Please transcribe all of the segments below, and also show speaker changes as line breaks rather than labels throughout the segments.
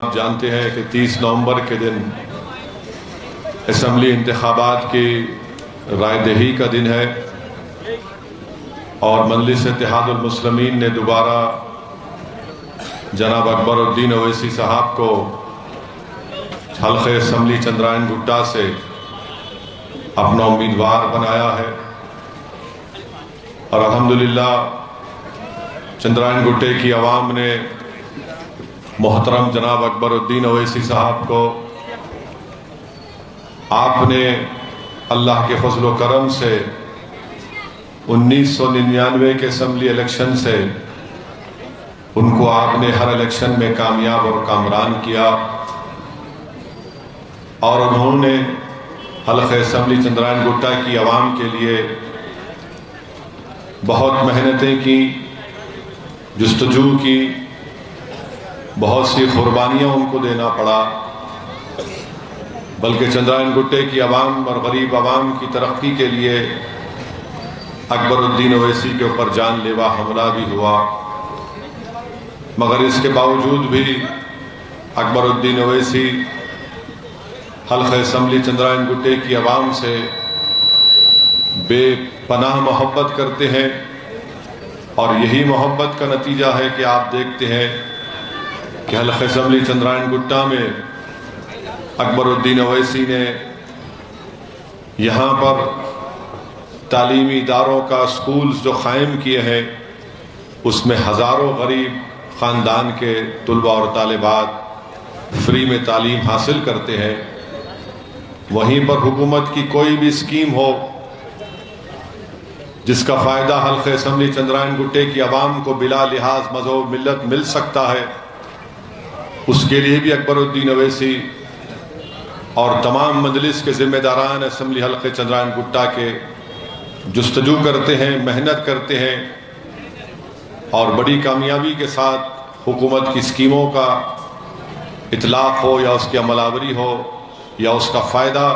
آپ جانتے ہیں کہ 30 نومبر کے دن اسمبلی انتخابات کی رائے دہی کا دن ہے اور مجلس اتحاد المسلمین نے دوبارہ جناب اکبر الدین اویسی صاحب کو حلقہ اسمبلی چندرائن گٹا سے اپنا امیدوار بنایا ہے اور الحمدللہ چندرائن گٹے کی عوام نے محترم جناب اکبر الدین اویسی صاحب کو آپ نے اللہ کے فضل و کرم سے 1999 کے اسمبلی الیکشن سے ان کو آپ نے ہر الیکشن میں کامیاب اور کامران کیا اور انہوں نے حلقہ اسمبلی چندرائن گٹا کی عوام کے لیے بہت محنتیں کی، جستجو کی، بہت سی قربانیاں ان کو دینا پڑا، بلکہ چندرائن گٹے کی عوام اور غریب عوام کی ترقی کے لیے اکبر الدین اویسی کے اوپر جان لیوا حملہ بھی ہوا، مگر اس کے باوجود بھی اکبر الدین اویسی حلقہ اسمبلی چندرائن گٹے کی عوام سے بے پناہ محبت کرتے ہیں اور یہی محبت کا نتیجہ ہے کہ آپ دیکھتے ہیں کہ حلقہ اسمبلی چندرائن گٹا میں اکبر الدین اویسی نے یہاں پر تعلیمی اداروں کا سکولز جو قائم کیے ہیں اس میں ہزاروں غریب خاندان کے طلباء اور طالبات فری میں تعلیم حاصل کرتے ہیں۔ وہیں پر حکومت کی کوئی بھی اسکیم ہو جس کا فائدہ حلقہ اسمبلی چندرائن گٹے کی عوام کو بلا لحاظ مذہب ملت مل سکتا ہے، اس کے لیے بھی اکبر الدین اویسی اور تمام مجلس کے ذمہ داران اسمبلی حلقہ چندرائن گٹا کے جستجو کرتے ہیں، محنت کرتے ہیں اور بڑی کامیابی کے ساتھ حکومت کی اسکیموں کا اطلاق ہو یا اس کی عمل آوری ہو یا اس کا فائدہ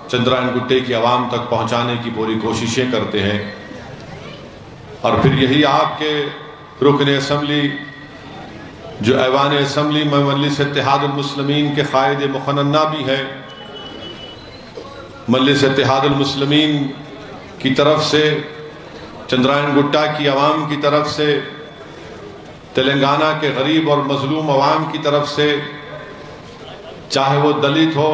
چندرائن گٹے کی عوام تک پہنچانے کی پوری کوششیں کرتے ہیں۔ اور پھر یہی آپ کے رکن اسمبلی جو ایوان اسمبلی میں مجلس اتحاد المسلمین کے قائد مقننہ بھی ہیں، مجلس اتحاد المسلمین کی طرف سے چندرائن گٹا کی عوام کی طرف سے تلنگانہ کے غریب اور مظلوم عوام کی طرف سے، چاہے وہ دلت ہو،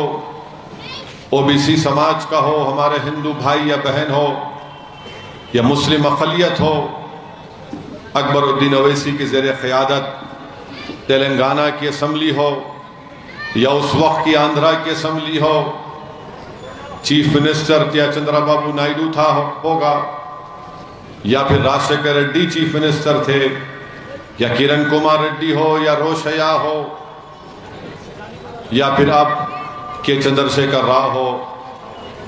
او بی سی سماج کا ہو، ہمارے ہندو بھائی یا بہن ہو یا مسلم اقلیت ہو، اکبر الدین اویسی کی زیر قیادت تلنگانہ کی اسمبلی ہو یا اس وقت کی آندھرا کی اسمبلی ہو، چیف منسٹر یا چندرا بابو نائیڈو تھا ہوگا یا پھر راجشیکھر ریڈی چیف منسٹر تھے یا کرن کمار ریڈی ہو یا روشیا ہو یا پھر اب کے چندرشیکھر راؤ ہو،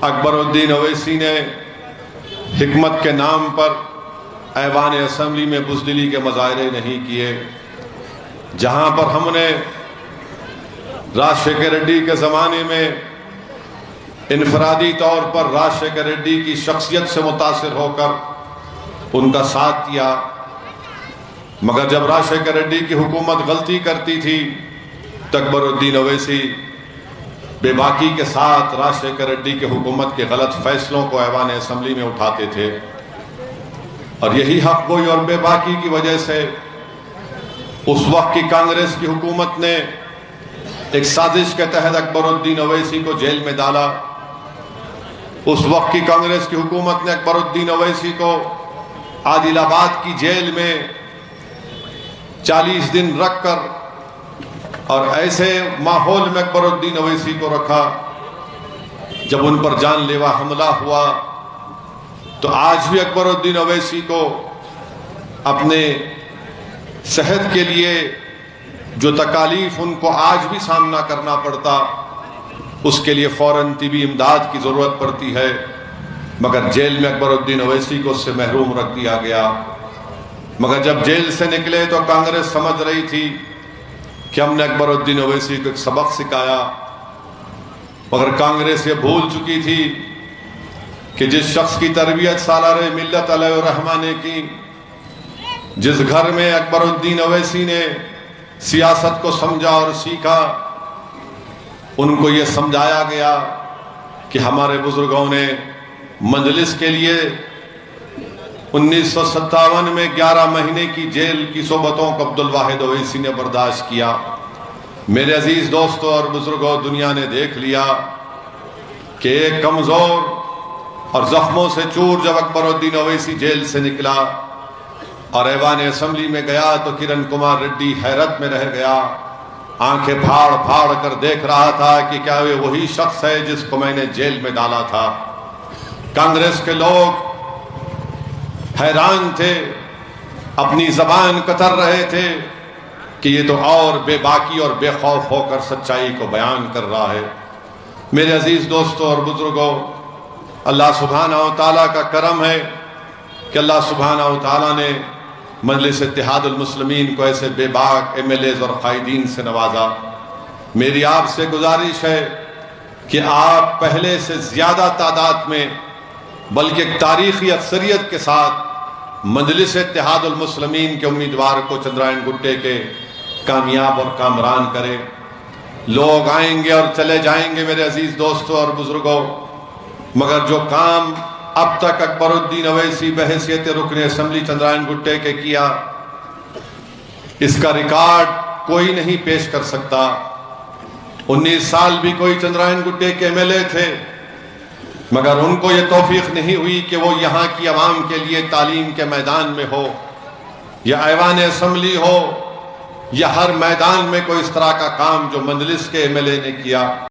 اکبر الدین اویسی نے حکمت کے نام پر ایوان اسمبلی میں بزدلی کے مظاہرے نہیں کیے۔ جہاں پر ہم نے راجشیکھر ریڈی کے زمانے میں انفرادی طور پر راجشیکھر ریڈی کی شخصیت سے متاثر ہو کر ان کا ساتھ دیا، مگر جب راجشیکھر ریڈی کی حکومت غلطی کرتی تھی تو اکبر الدین اویسی بے باکی کے ساتھ راجشیکھر ریڈی کے حکومت کے غلط فیصلوں کو ایوان اسمبلی میں اٹھاتے تھے، اور یہی حق گوئی اور بے باکی کی وجہ سے اس وقت کی کانگریس کی حکومت نے ایک سازش کے تحت اکبر الدین اویسی کو جیل میں ڈالا۔ اس وقت کی کانگریس کی حکومت نے اکبر الدین اویسی کو عادل آباد کی جیل میں 40 دن رکھ کر اور ایسے ماحول میں اکبر الدین اویسی کو رکھا، جب ان پر جان لیوا حملہ ہوا تو آج بھی اکبر الدین اویسی کو اپنے صحت کے لیے جو تکالیف ان کو آج بھی سامنا کرنا پڑتا، اس کے لیے فوراً طبی امداد کی ضرورت پڑتی ہے، مگر جیل میں اکبر الدین اویسی کو اس سے محروم رکھ دیا گیا۔ مگر جب جیل سے نکلے تو کانگریس سمجھ رہی تھی کہ ہم نے اکبر الدین اویسی کو ایک سبق سکھایا، مگر کانگریس یہ بھول چکی تھی کہ جس شخص کی تربیت سالار ملت علیہ الرحمہ نے کی، جس گھر میں اکبر الدین اویسی نے سیاست کو سمجھا اور سیکھا، ان کو یہ سمجھایا گیا کہ ہمارے بزرگوں نے مجلس کے لیے 1957 میں 11 مہینے کی جیل کی صحبتوں کو عبدالواحد اویسی نے برداشت کیا۔ میرے عزیز دوستوں اور بزرگوں، دنیا نے دیکھ لیا کہ ایک کمزور اور زخموں سے چور جب اکبر الدین اویسی جیل سے نکلا اور ایوان اسمبلی میں گیا تو کرن کمار ریڈی حیرت میں رہ گیا، آنکھیں پھاڑ پھاڑ کر دیکھ رہا تھا کہ کیا وہ وہی شخص ہے جس کو میں نے جیل میں ڈالا تھا۔ کانگریس کے لوگ حیران تھے، اپنی زبان کتر رہے تھے کہ یہ تو اور بے باکی اور بے خوف ہو کر سچائی کو بیان کر رہا ہے۔ میرے عزیز دوستوں اور بزرگوں، اللہ سبحانہ و تعالیٰ کا کرم ہے کہ اللہ سبحانہ و تعالیٰ نے مجلس اتحاد المسلمین کو ایسے بے باک ایم ایل ایز اور قائدین سے نوازا۔ میری آپ سے گزارش ہے کہ آپ پہلے سے زیادہ تعداد میں بلکہ ایک تاریخی اکثریت کے ساتھ مجلس اتحاد المسلمین کے امیدوار کو چندرائن گٹے کے کامیاب اور کامران کرے۔ لوگ آئیں گے اور چلے جائیں گے میرے عزیز دوستوں اور بزرگوں، مگر جو کام اب تک اکبر الدین اویسی بحیثیت رکن اسمبلی چندرائن گٹے کے کیا، اس کا ریکارڈ کوئی نہیں پیش کر سکتا۔ 19 سال بھی کوئی چندرائن گٹے کے ایم ایل اے تھے، مگر ان کو یہ توفیق نہیں ہوئی کہ وہ یہاں کی عوام کے لیے تعلیم کے میدان میں ہو یا ایوان اسمبلی ہو یا ہر میدان میں کوئی اس طرح کا کام جو مجلس کے ایم ایل اے نے کیا۔